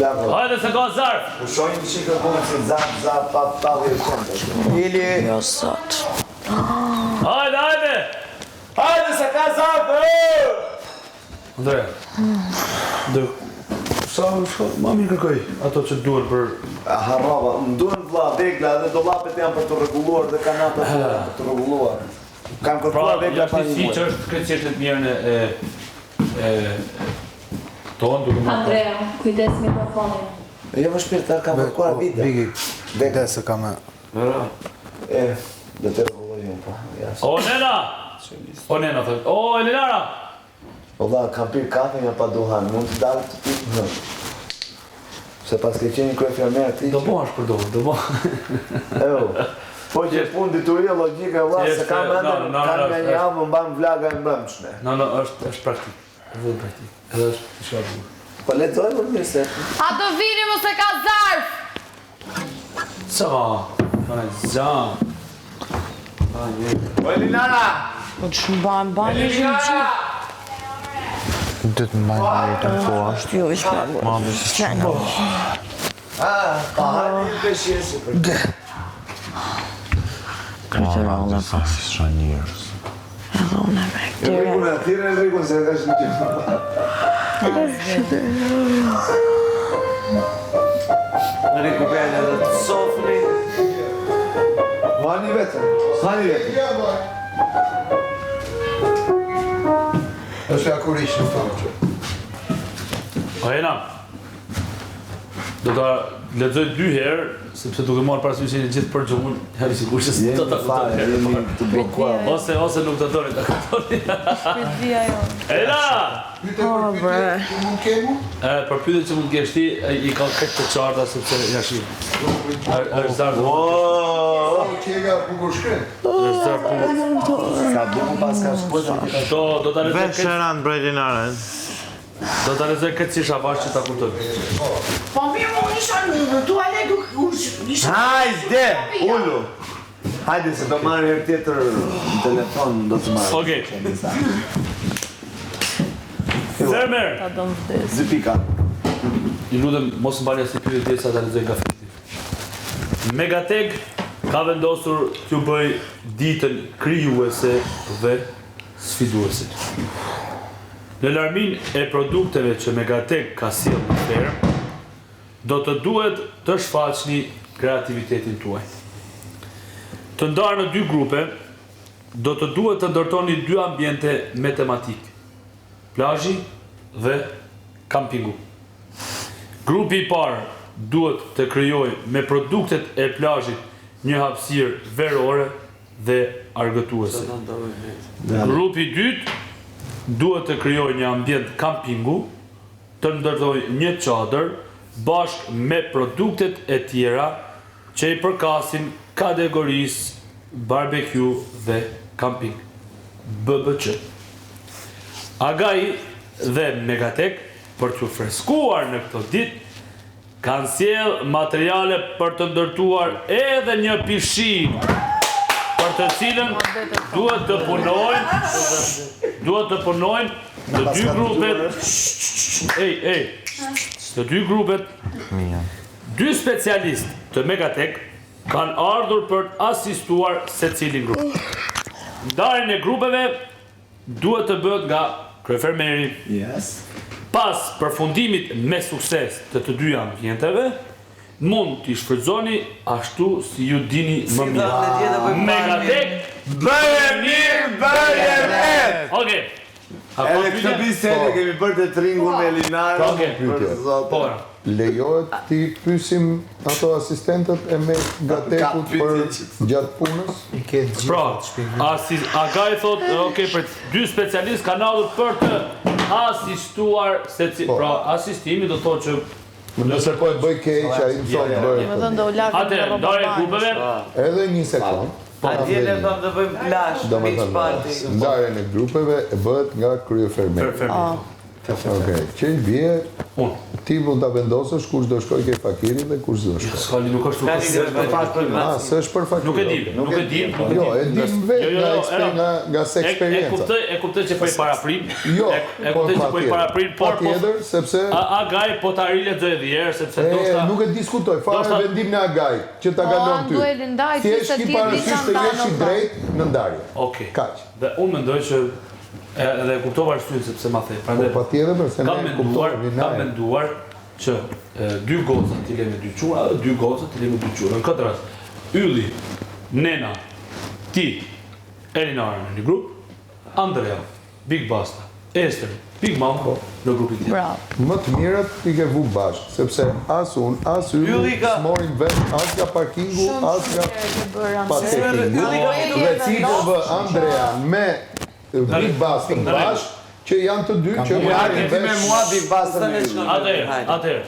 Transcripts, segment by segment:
Hajde se ka zarf. Pushojnë të shikë kërkumë si zap, pa dhe qëmë. Ili. Jo sot. Hajde. Hajde se ka zap, Andre. Sa, ma mirë kërkoj ato që duhet për... Harrova, më duhen vla, vegla dhe dolapet janë për të rregulluar dhe kanata për të rregulluar. Kam kërkuar vegla pa një muaj. Që është kreqesht të mirën e tonë duke më... Andrea, kujdes mikrofonin. Jo më shpirë, kam kërkuar video. Bigi, vegla se kam e... Dhe të rregullojnë pa. O, Nena, thëtë. O, Elinara! Ola, kam pirë kafe nga pa duhan, mund të dalë të pirë në. Se pas ke qenë kërë fermer ti... Do bohash për dohë, do bohash. Po që punë dituria, logika, ola, se kam endër, kam nga një avë, më mbanë vlaga e mbrëmshme. është praktik. Është praktik. Edhe është të shkabë. Po letoj më mirë se... A do vini mu se ka zarf! Ka zanë. Po Elinara! Po të shmbajnë bani gjithë. Dhe të mbajnë një të po. Ashtë jo ishë me Mami, që në. Pa hajnë një peshjesi për të. Mama, this is Shaniers. Edhe unë e me këtyre. Rikuna, thire rikun se ka shumë gjithë. Në riku bene dhe të sofni. Hani vetëm. është ja kur ishë në famë që. O, Ena, do të lexoj 2 herë, sepse duke marrë parasysh që gjithë për gjuhën, herë sikur që do ta kuptoj herë Jemi parë. të blokuar. Ose nuk të doni ta kuptoni. Shpirtia jo. Ena! Pyte për pyte, që mund kemu? Për pyetjet që mund të kesh ti, i ka këtë të qarta sepse ja shi. Është zarf. Qega bukur shkret. Është zarf. Ka buku pas ka shpojtë. Do ta lexoj këtë. Veçeran brejlinare. Do ta lexoj këtë si shavash që ta kuptoj. Po mirë më isha në tualet isha... Hajde, ullu! Hajde se do marrë herë tjetër në telefon, do të marrë. Okej. Zermer! Ta do më vdes. Zipika. I lutem mos mbani asnjë pyetje derisa ta lexoj nga fillimi. Megatech ka vendosur t'ju bëj ditën krijuese dhe sfiduese. Në larmin e produkteve që Megatech ka sjellë në fermë, do të duhet të shfaqni kreativitetin tuaj. Të ndarë në 2 grupe, do të duhet të ndërtoni 2 ambiente me tematik: plazhi dhe kampingu. Grupi i parë duhet të krijojë me produktet e plazhit një hapësirë verore dhe argëtuese. Grupi i dytë duhet të krijojë një ambient kampingu, të ndërtojë një çadër bashkë me produktet e tjera që i përkasin kategorisë barbecue dhe camping, BBQ. Agai dhe Megatech, për të freskuar në këto ditë, kanë sjellë materiale për të ndërtuar edhe një pishinë, për të cilën duhet të punojnë në 2 grupet. Të 2 grupet, 2 specialistë të Megatech kanë ardhur për të asistuar secilin grup. Ndarjen e grupeve duhet të bëhet nga kryefermeri. Pas përfundimit me sukses të 2 ambienteve, mund t'i shfrytëzoni ashtu si ju dini më mirë. Megatech, bëje mirë, bëje mirë! Okej. Edhe këtë bisede kemi bërë të tringun me Elinara. Po. Lejohet ti pysim ato asistentët e me gatekut për gjatë punës? Pra, Aga i thot, për 2 specialistë kanë ardhur për të asistuar pra asistimi do thotë që nëse po e bëj keq, ai më thonë bëj. Më thënë do u largë atë në ndarje grupeve. Edhe 1 sekond. Atje le thëmë të bëjmë plash, beach party. Ndarjen e grupeve e bëhet nga kryefermeri. Okej, që i bie Unë. Ti mund ta vendosësh kush do shkoj ke fakiri dhe kush do shkoj. Skali nuk është S'është për fakir. Nuk e di. Jo, e di vetë nga se eksperjenca. E kuptoj që po i paraprin. Jo, e kuptoj që po i paraprin, por patjetër, sepse Agaj po ta rilexoj edhe herë sepse ndoshta nuk e diskutoj fare vendimin e Agaj që ta kalon ty. duhet ndaj ty se ti parasysh të jesh i drejtë në ndarje. Okej. Kaq. Dhe unë mendoj që edhe kuptova arsyeën sepse ma the. Prandaj patjetër përse kam menduar që dy goca t'i lëmë dy çuna, dy goca t'i lëmë dy çuna. Në këtë rast, Ylli, Nena, ti, Elinara në një grup, Andrea, Big Basta, Ester, Big Mama në grupin tjetër. Bravo. Më të mirët i ke vu bashkë, sepse as unë, as Ylli s'morin vend as nga parkingu, as nga parkingu. Dhe cilëve Andrea me Big Basta bashkë, që janë të dy që marrin vesh me mua Big Basta në Ylli. Atëherë.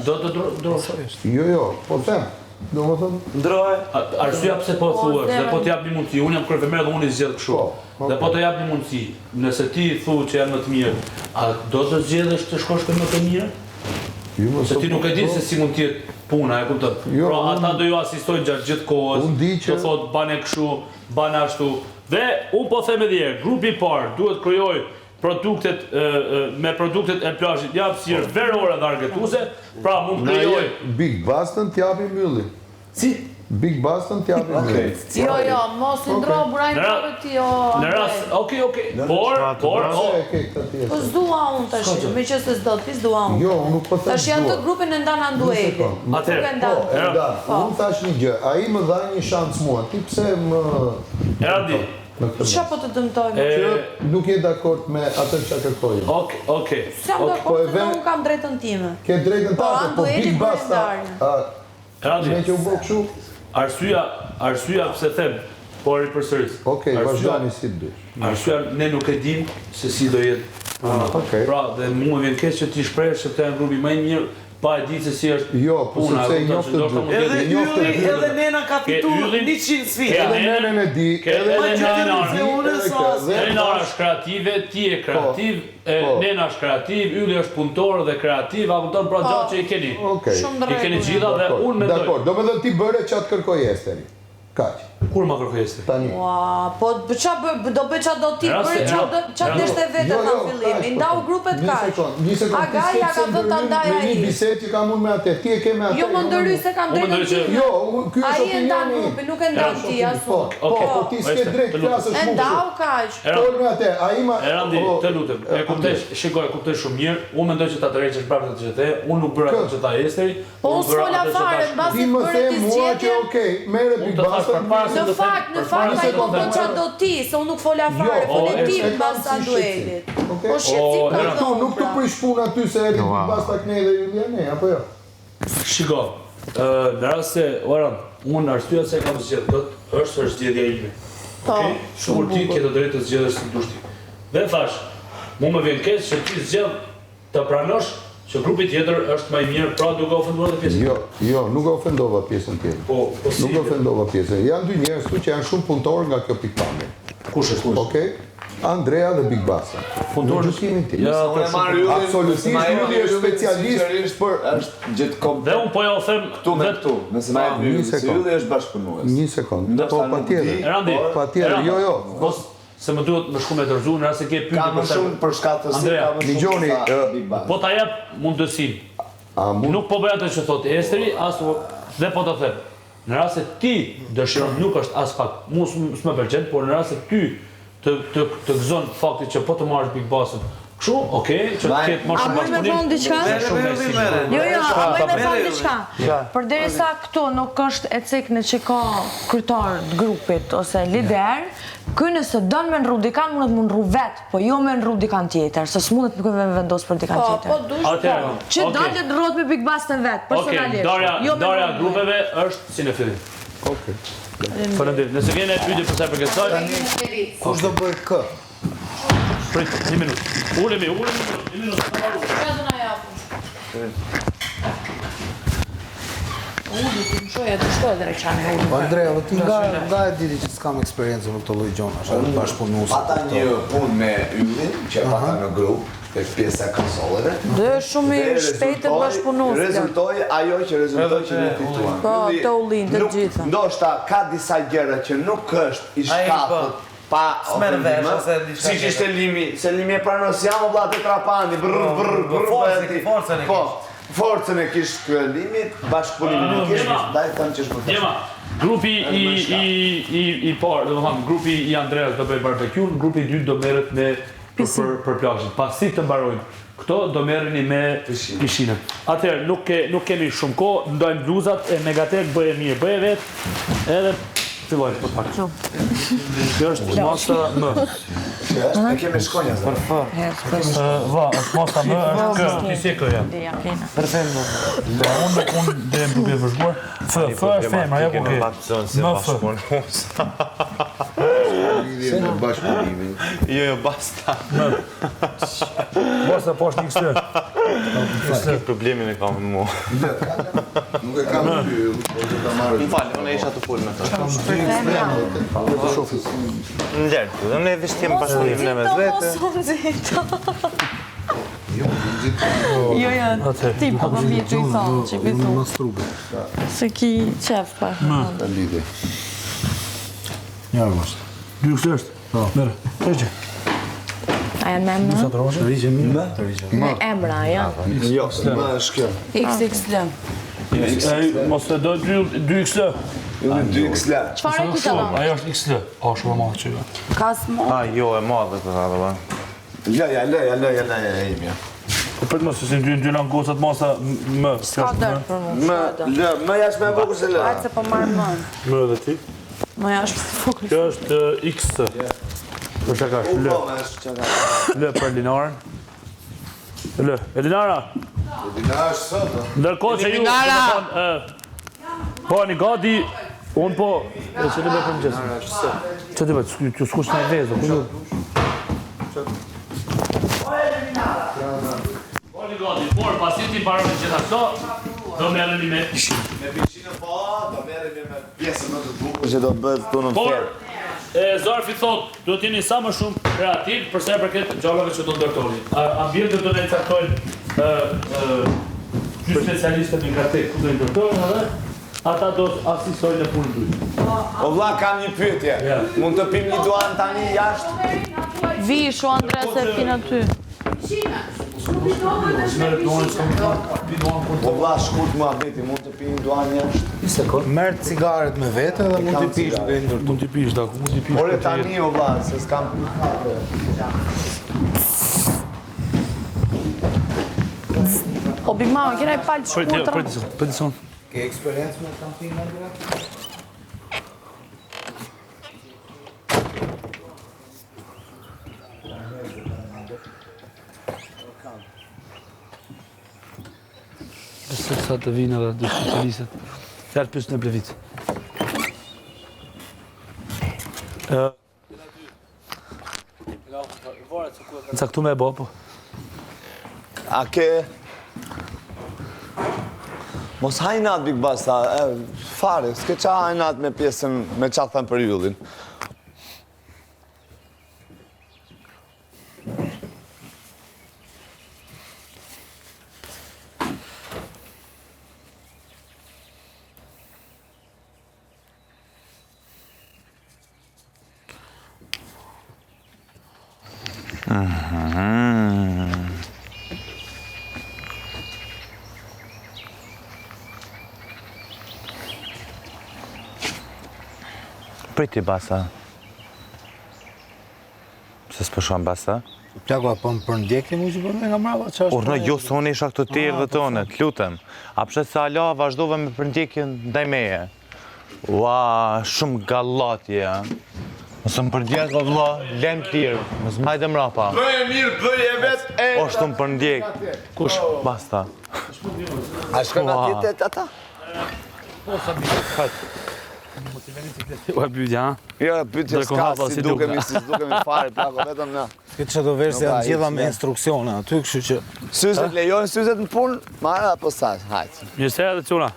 Do të ndroshoj. Jo, po them. Domethënë Ndrohe. Arsyeja pse po thuash, dhe po të jap një mundësi, unë jam kryefemer dhe unë i zgjedh kështu. Dhe po të jap një mundësi, nëse ti thu që janë më të mirë, a do të zgjedhësh të shkosh për më të mirë? Se ti nuk e di se si mund të jetë puna, e kupton? Pra ata do ju asistojnë gjatë gjithë kohës. Do thotë bane kështu, bane ashtu. Dhe unë po them edhe herë, grupi i parë duhet krijojë produktet me produktet e plazhit hapësirë verore dhe argëtuese, pra mund krijoj Big Bastën t'japim Ylli. Si Big Bastën t'japim Ylli. Jo, mos i ndro burajnë për ti, jo. Në rast, okay. Por Po s'dua unë tash, me që se s'do ti s'dua unë. Jo, nuk po them. Tash janë të grupin e ndana duelit. Unë thash një gjë, ai më dha një shans mua. Ti pse më Erandi. Çfarë po të dëmtojmë? Që nuk je dakord me atë që kërkoj. Okej. Sa do po unë kam drejtën time. Ke drejtën tande, po Big Basta. Erandi. Me që u bë kështu. Arsyeja pse them, por i përsëris. Okej, vazhdoni si dush. Arsyeja ne nuk e dim se si do jetë. Pra, dhe mua vjen keq që ti shprehësh se këto janë grupi më i mirë. Pa e di se si është puna. Jo, po sepse Edhe Ylli, edhe Nena ka fitu 100 sfida. Edhe Nenën e di, edhe Nena është kreative, ti je kreativ, Nena është kreativ, Ylli është punëtor dhe kreativ, a kupton pra gjatë që i keni. I keni gjitha dhe unë mendoj. Dakor, do me dhe ti bëre qatë kërkoj Esteri. Kaq. Kur ma kërkoj Esteri? Tani. Po qa do bëj qa do ti, qa deshte vete në fillim, i ndau grupet kaq. Një sekund, Agaj ja ka dhënë ta ndaj ai. Me një bisedë që kam unë me atë, ti e ke me atë. Jo më ndëry se kam drejtën time. Jo, ky është Ai e ndan opinioni. grupin, nuk e ndan ti asu. Po, ti s'ke drejt klasësh E shumë. ndau kaq. Por me atë, ai ma Erandi, të lutem. E kuptoj shumë mirë. Unë mendoj që ta tërheqësh prapë të çete. Unë nuk bëra atë që ta Esteri. Po s'fola fare, mbasi ti më bëre the ti mua që zgjedhje. okej, merre Big Basta. Në fakt ai po bën çfarë do ti, se unë nuk fola fare, fole ti mbas sa duelit. Po shqetësim ka Tu nuk të prish punë aty se eri Big Basta kënej dhe Yllia ne, apo jo? Shiko, në rast se, unë arsyeja se kam zgjedhur dot është zgjedhja ime. Okej? Shumë ti ke të drejtë të zgjedhësh si dush ti. Dhe thash, mua më vjen keq që ti zgjedh të pranosh që grupi tjetër është më i mirë, pra duke ofenduar edhe pjesën. Jo, nuk ofendova pjesën tjetër. Po si. Nuk ofendova pjesën. Janë dy njerëz këtu që janë shumë punëtorë nga kjo pikpamje. Kush është? Okej? Andrea dhe Big Basta. Punëtorë gjykimin tim. Unë e marr Yllin. Absolutisht Ylli është specialist për është gjithë komplet. Dhe unë po ja u them këtu me këtu. Nëse ma jep Ylli, se Ylli është bashkëpunues. Një sekond. Po patjetër. Erandi. Patjetër. Jo. Mos se më duhet më shku me dorëzu në rast se ke pyetje për shumë për shkatësi, ka më shumë. Po ta jap mundësinë. Nuk po bëj atë që thotë Esteri, as dhe po ta them. Në rast se ti dëshiron nuk është as pak, mos më pëlqen, por në rast se ty të gëzon fakti që po të marrësh Big Bastën. Kështu, okej, që të ketë më shumë bashkëpunim. A më me thonë diçka? Jo, a më me thonë diçka. Përderisa këtu nuk është e cek në që ka kryetar të grupit ose lider, ky nëse don me nrru dikan mundet më nrru vet, po jo me nrru dikan tjetër, se s'mundet me vendos për dikan tjetër. Po dush. Që dalë rrohet me Big Bastën vet, personalisht. Okej, darja grupeve është si në fillim. Okej. Faleminderit. Nëse keni pyetje për sa për këtë saj, kush do bëj kë? Prit, një minutë. Ulemi, një minutë. Ka të na japë. Më shoja të shkoj dhe reqanë me ullë. Andrea, dhe ti nga e diti që s'kam eksperiencë në këtë lloj gjonash, edhe bashkëpunues. Ata një punë me yllin, që e pata në grup, tek pjesa e konsoleve. Dhe shumë i shpejtë të bashkëpunues. Rezultoi ajo që ne fituam. Po, të ullin të gjitha. Ndoshta ka disa gjëra që nuk është i shkapët pa siç ishte limi, se limi e pranon si jam vëlla te Trapani, forcën e kish ky limi, bashkëpunimin e kish, ndaj thënë që është Djema, grupi i parë, domethënë grupi i Andreas do bëj barbecue, grupi i dytë do merret me për plazhin. Pasi të mbarojnë, këto do merreni me pishinën. Atëherë nuk kemi shumë kohë, ndajmë bluzat e Megatek, bëje mirë, bëje vetë, edhe fillojmë për pak. Kjo është masa më. e kemi shkonja. Va, është masa më, është kjo, ti si kjo jam. Perfekt. Unë dhe më duke vëzhguar. F është femra, ja ku ke. Më F. Se në bashkëpunimin. Jo, basta. Basta po është një kështë. Problemin e kam me mua. Nuk e kam ty, po që ta marrë. Më falë, unë isha të full me të. Në gjerë, dhe ne vishtim bashkëpunimin e me zvete. Jo, ti po më mirë që i thonë që i thonë. Se ki qef pa. Ta lidhe. Ja, mos. Dy kështë është? Mere, të që? A janë me emra? Me emra, ja. Jo, më është kjo. XXL. Mos të do 2XL. 2XL. Qfar e kita do? Ajo është XL. O, shumë e madhe që jo. Ka s'mo. Jo, e madhe të thadë, ba. Lëja, imja. Po pëtë mos, se dy lanë gosat masa më. Ska dërë për mu. Më jashtë me bukur se lë. Ajtë se po marë mënë. Më dhe ti. Më jashtë se fokus. Kjo është X. Për që ka është lë. Lë për Elinarën. Lë. Elinara! Elinara është sot, Ndërkohë që ju... Elinara! Po, një gati, unë po... E që të bëjë për më gjësë? Që të bëjë, që s'kush në e vezë, ku ju? Po, një gati, por, pasi ti barën që të aso, do merreni me pishinë. Me pishinë po, do merremi me pjesën më të bukur që do bëhet këtu në Por, Zarfi thot, do t'jeni sa më shumë kreativ përsa e përket gjallave që do ndërtoni. Ambjentet do në caktojnë dy specialistët në Megatek ku do në ndërtojnë edhe ata do asisojnë në punë dujtë. O vlla, kam një pyetje. Mund të pim një duan tani jashtë? Vishu, Andres, e pina ty. O vlla, shkurt më abeti, mund të pim një duan jashtë? Merë cigaret me vete dhe mund t'i pish për ndër. Mund t'i pish, da, mund t'i pish. Ore tani o vlla, se s'kam... O Bigmama, kena i palë të shkurtra. Predison. Ke eksperiencë me kampin, Andrea? Sa të vinë edhe dy specialistët. Tërë pysë në blevit. Në caktu me e bo, po. A ke... Mos hajnat Big Basta, fare, s'ke qa hajnat me pjesën, me qa thënë për yllin. Priti, Basa. Se s'pëshon, Basa? Plako, po më përndjekti mu që përme nga mrava, që është? Urnë, jo, së unë isha këtë tjerë dhe tonë, të lutem. A pështet se ala vazhdove me përndjekin ndaj meje. Ua, shumë gallatje, ja. Mësë më përndjek, o vla, lem tjerë, mësë majtë mrapa. Bëje mirë, bëje vetë, O, shtë më përndjek. Kush? Basta. A shkën atjetet ata? O e pyetja, ha? Jo, pyetje s'ka, si dukemi fare, plako, vetëm na. Këtë që do verë se janë gjitha me instruksione, aty kështu që... Syzet lejojnë syzet në punë, marrë apo sa, hajtë. Mirë se edhe cuna.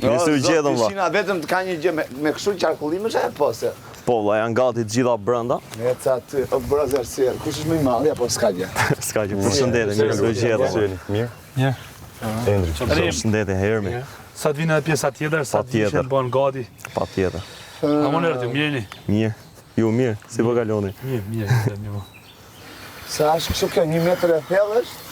Nisë u gjetëm, valla. Kishina vetëm të ka një gjë me kështu qarkullimesh e po se? Po, valla, janë gati të gjitha brenda. E ca ty, o brazer sirë, kush është më i madh apo s'ka gjë? S'ka që përshëndetje, mirë se u gjetëm. Mirë. Endri, përshëndetje, Hermi. Sa të vinë edhe pjesa tjetër, sa të vishën bën gati. Pa tjetër. A më nërë të mirëni? Mirë. Ju mirë, si po kaloni? Mirë. Sa është kështu kjo 1 metër e thellë është?